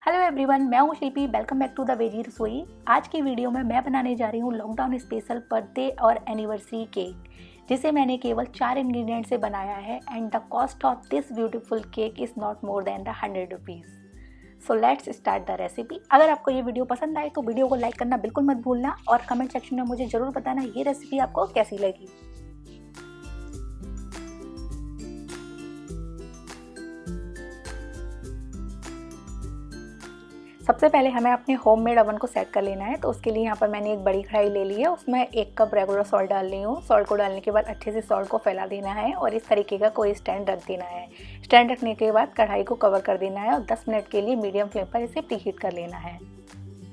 Hello everyone, मैं हूँ Shilpi. Welcome back to the veggie Rasoi. आज की वीडियो में मैं बनाने जा रही हूँ लॉकडाउन स्पेशल बर्थडे और एनिवर्सरी केक, जिसे मैंने केवल 4 इंग्रेडिएंट से बनाया है and the cost of this beautiful cake is not more than the 100 rupees. So let's start the recipe. अगर आपको ये वीडियो पसंद आए तो वीडियो को लाइक करना बिल्कुल मत भूलना और कमेंट सेक्शन में मुझे ज़रूर बताना ये रेसिपी आपको कैसी लगी। सबसे पहले हमें अपने होममेड ओवन को सेट कर लेना है। तो उसके लिए यहाँ पर मैंने एक बड़ी कढ़ाई ले ली है, उसमें 1 कप रेगुलर सॉल्ट डाल रही हूँ। सॉल्ट को डालने के बाद अच्छे से सॉल्ट को फैला देना है और इस तरीके का कोई स्टैंड रख देना है। स्टैंड रखने के बाद कढ़ाई को कवर कर देना है और 10 मिनट के लिए मीडियम फ्लेम पर इसे प्रीहीट कर लेना है।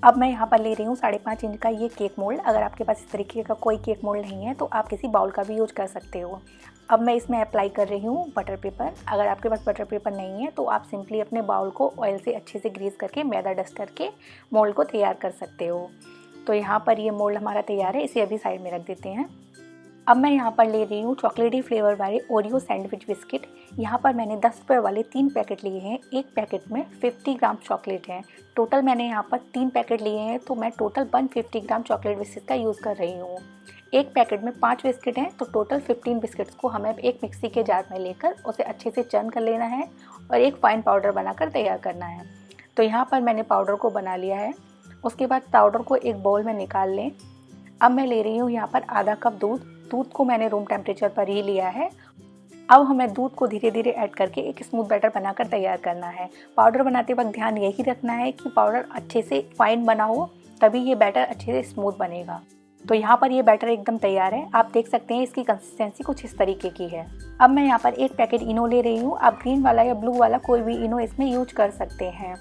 अब मैं यहाँ पर ले रही हूँ 5.5 इंच का ये केक मोल्ड। अगर आपके पास इस तरीके का कोई केक मोल्ड नहीं है तो आप किसी बाउल का भी यूज कर सकते हो। अब मैं इसमें अप्लाई कर रही हूँ बटर पेपर। अगर आपके पास बटर पेपर नहीं है तो आप सिंपली अपने बाउल को ऑयल से अच्छे से ग्रीस करके मैदा डस्ट करके मोल्ड को तैयार कर सकते हो। तो यहाँ पर ये मोल्ड हमारा तैयार है, इसे अभी साइड में रख देते हैं। अब मैं यहाँ पर ले रही हूँ चॉकलेटी फ्लेवर वाले ओरियो सैंडविच बिस्किट। यहाँ पर मैंने 10 रुपये वाले 3 पैकेट लिए हैं। एक पैकेट में 50 ग्राम चॉकलेट है। टोटल मैंने यहाँ पर 3 पैकेट लिए हैं तो मैं टोटल 150 ग्राम चॉकलेट बिस्किट का यूज़ कर रही हूँ। एक पैकेट में 5 बिस्किट हैं तो टोटल 15 बिस्किट्स को हमें एक मिक्सी के जार में लेकर उसे अच्छे से चर्न कर लेना है और एक फाइन पाउडर बनाकर तैयार करना है। तो यहाँ पर मैंने पाउडर को बना लिया है। उसके बाद पाउडर को एक बाउल में निकाल लें। अब मैं ले रही हूँ यहाँ पर आधा कप दूध। दूध को मैंने रूम टेम्परेचर पर ही लिया है। अब हमें दूध को धीरे धीरे ऐड करके एक स्मूथ बैटर बनाकर तैयार करना है। पाउडर बनाते वक्त ध्यान यही रखना है कि पाउडर अच्छे से फाइन बना हो, तभी ये बैटर अच्छे से स्मूथ बनेगा। तो यहाँ पर ये बैटर एकदम तैयार है। आप देख सकते हैं इसकी कंसिस्टेंसी कुछ इस तरीके की है। अब मैं यहाँ पर 1 पैकेट इनो ले रही हूँ। आप ग्रीन वाला या ब्लू वाला कोई भी इनो इसमें यूज कर सकते हैं।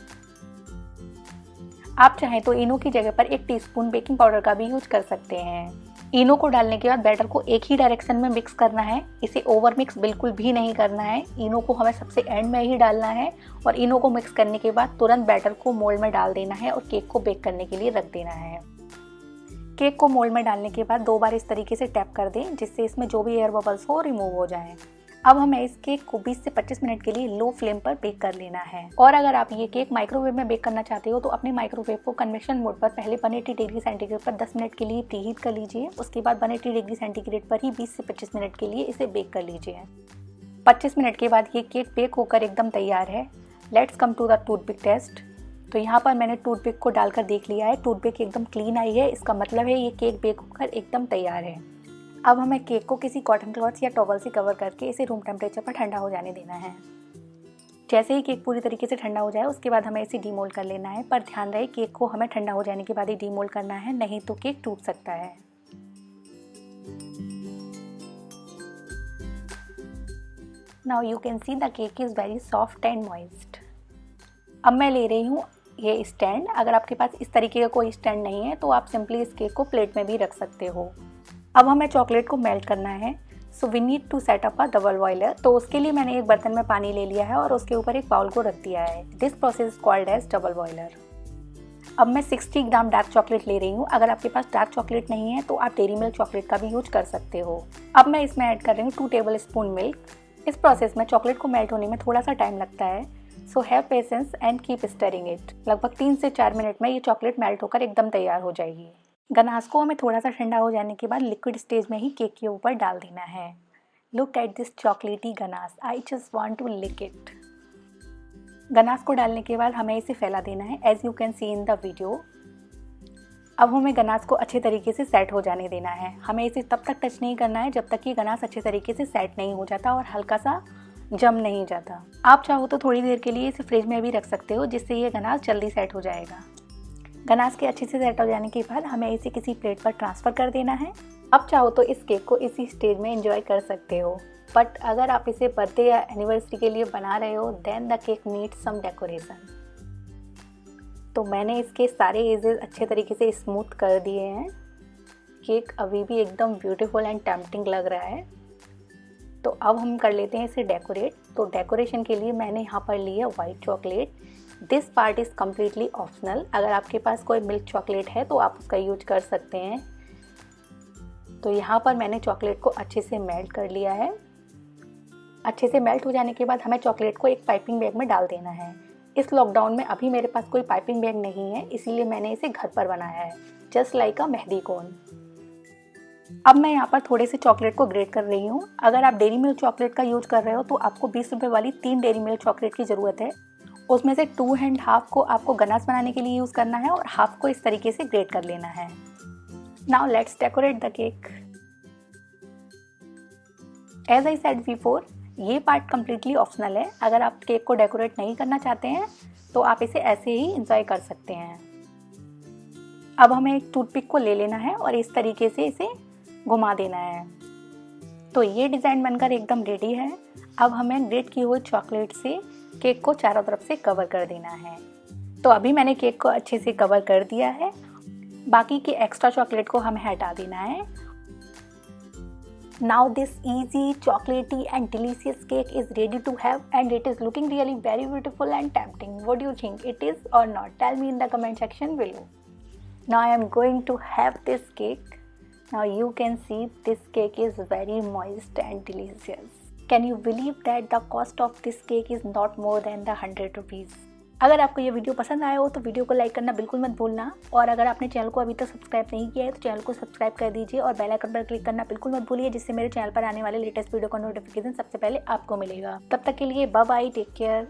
आप चाहें तो इनो की जगह पर 1 टीस्पून बेकिंग पाउडर का भी यूज कर सकते हैं। इनो को डालने के बाद बैटर को एक ही डायरेक्शन में मिक्स करना है। इसे ओवर मिक्स बिल्कुल भी नहीं करना है। इनो को हमें सबसे एंड में ही डालना है और इनो को मिक्स करने के बाद तुरंत बैटर को मोल्ड में डाल देना है और केक को बेक करने के लिए रख देना है। केक को मोल्ड में डालने के बाद 2 बार इस तरीके से टैप कर दें जिससे इसमें जो भी एयर बबल्स हो रिमूव हो जाएं। अब हमें इस केक को 20 से 25 मिनट के लिए लो फ्लेम पर बेक कर लेना है। और अगर आप ये केक माइक्रोवेव में बेक करना चाहते हो तो अपने माइक्रोवेव को कन्वेक्शन मोड पर पहले 180 डिग्री सेंटीग्रेड पर 10 मिनट के लिए प्रीहीट कर लीजिए। उसके बाद 180 डिग्री सेंटीग्रेड पर ही 20 से 25 मिनट के लिए इसे बेक कर लीजिए। 25 मिनट के बाद ये केक बेक होकर एकदम तैयार है। Let's come to the toothpick test. तो यहाँ पर मैंने टूथपिक को डालकर देख लिया है। टूथपिक एकदम क्लीन आई है, इसका मतलब है ये केक बेक होकर एकदम तैयार है। अब हमें केक को किसी कॉटन क्लॉथ या टॉवल से कवर करके इसे रूम टेम्परेचर पर ठंडा हो जाने देना है। जैसे ही केक पूरी तरीके से ठंडा हो जाए उसके बाद हमें इसे डीमोल्ड कर लेना है। पर ध्यान रहे केक को हमें ठंडा हो जाने के बाद ही डीमोल्ड करना है, नहीं तो केक टूट सकता है। Now you can see the cake is very soft and moist. अब मैं ले रही हूँ ये स्टैंड। अगर आपके पास इस तरीके का कोई स्टैंड नहीं है तो आप सिंपली इस केक को प्लेट में भी रख सकते हो। अब हमें चॉकलेट को मेल्ट करना है। So we need to set up a double boiler. तो उसके लिए मैंने एक बर्तन में पानी ले लिया है और उसके ऊपर एक बाउल को रख दिया है। This process called as double boiler. अब मैं 60 ग्राम डार्क चॉकलेट ले रही हूँ। अगर आपके पास डार्क चॉकलेट नहीं है तो आप डेयरी मिल्क चॉकलेट का भी यूज कर सकते हो। अब मैं इसमें ऐड कर रही हूँ 2 टेबल स्पून मिल्क। इस प्रोसेस में चॉकलेट को मेल्ट होने में थोड़ा सा टाइम लगता है। So have patience and keep stirring it. लगभग 3 से 4 मिनट में ये चॉकलेट मेल्ट होकर एकदम तैयार हो जाएगी। गनाश को हमें थोड़ा सा ठंडा हो जाने के बाद लिक्विड स्टेज में ही केक के ऊपर डाल देना है। Look at this chocolatey ganache, I just want to lick it. Ganache को डालने के बाद हमें इसे फैला देना है as you can see in the video. अब हमें गनाश को अच्छे तरीके से सेट हो जाने देना है। हमें इसे तब तक टच नहीं करना है जब तक कि गनाश अच्छे तरीके से सेट नहीं हो जाता और हल्का सा जम नहीं जाता। आप चाहो तो थोड़ी देर के लिए इसे फ्रिज में भी रख सकते हो जिससे ये गनाश जल्दी सेट हो जाएगा। गनाश के अच्छे से सेट हो जाने के बाद हमें इसे किसी प्लेट पर ट्रांसफ़र कर देना है। अब चाहो तो इस केक को इसी स्टेज में एंजॉय कर सकते हो। बट अगर आप इसे बर्थडे या एनिवर्सरी के लिए बना रहे हो then the cake needs some decoration. तो मैंने इसके सारे एजेस अच्छे तरीके से स्मूथ कर दिए हैं। केक अभी भी एकदम ब्यूटीफुल एंड टेम्पटिंग लग रहा है। तो अब हम कर लेते हैं इसे डेकोरेट। तो डेकोरेशन के लिए मैंने यहाँ पर ली है white chocolate. This part is completely optional. अगर आपके पास कोई मिल्क चॉकलेट है तो आप उसका यूज कर सकते हैं। तो यहाँ पर मैंने चॉकलेट को अच्छे से मेल्ट कर लिया है। अच्छे से मेल्ट हो जाने के बाद हमें चॉकलेट को एक पाइपिंग बैग में डाल देना है। इस लॉकडाउन में अभी मेरे पास कोई पाइपिंग बैग नहीं है, इसीलिए मैंने इसे घर पर बनाया है, जस्ट लाइक अ मेहंदी कोन। अब मैं यहाँ पर थोड़े से चॉकलेट को ग्रेट कर रही हूँ। अगर आप डेयरी मिल्क चॉकलेट का यूज कर रहे हो तो आपको 20 रुपये वाली 3 डेयरी मिल्क चॉकलेट की ज़रूरत है। उसमें से 2 एंड हाफ को आपको गनाश बनाने के लिए यूज़ करना है और हाफ को इस तरीके से ग्रेट कर लेना है। Now let's decorate the cake. As I said before, ये पार्ट कम्प्लीटली ऑप्शनल है। अगर आप केक को डेकोरेट नहीं करना चाहते हैं तो आप इसे ऐसे ही इंजॉय कर सकते हैं। अब हमें एक टूथपिक को ले लेना है और इस तरीके से इसे घुमा देना है। तो ये डिज़ाइन बनकर एकदम रेडी है। अब हमें ग्रेट की हुई चॉकलेट से केक को चारों तरफ से कवर कर देना है। तो अभी मैंने केक को अच्छे से कवर कर दिया है। बाकी के एक्स्ट्रा चॉकलेट को हमें हटा देना है। Now this easy, chocolatey and delicious cake is ready to have, and it is looking really very beautiful and tempting. What do you think? It is or not? Tell me in the comment section below. Now I am going to have this cake. Now you can see this cake is very moist and delicious. Can you believe that the cost of this cake is not more than the 100 rupees? अगर आपको ये video पसंद आया हो तो video को like करना बिल्कुल मत भूलना, और अगर आपने चैनल को अभी तक सब्सक्राइब नहीं किया है तो चैनल को सब्सक्राइब कर दीजिए और बेल आइकन पर क्लिक करना बिल्कुल मत भूलिए, जिससे मेरे चैनल पर आने वाले लेटेस्ट वीडियो का नोटिफिकेशन सबसे पहले आपको मिलेगा। तब तक के लिए बाय बाय, टेक केयर।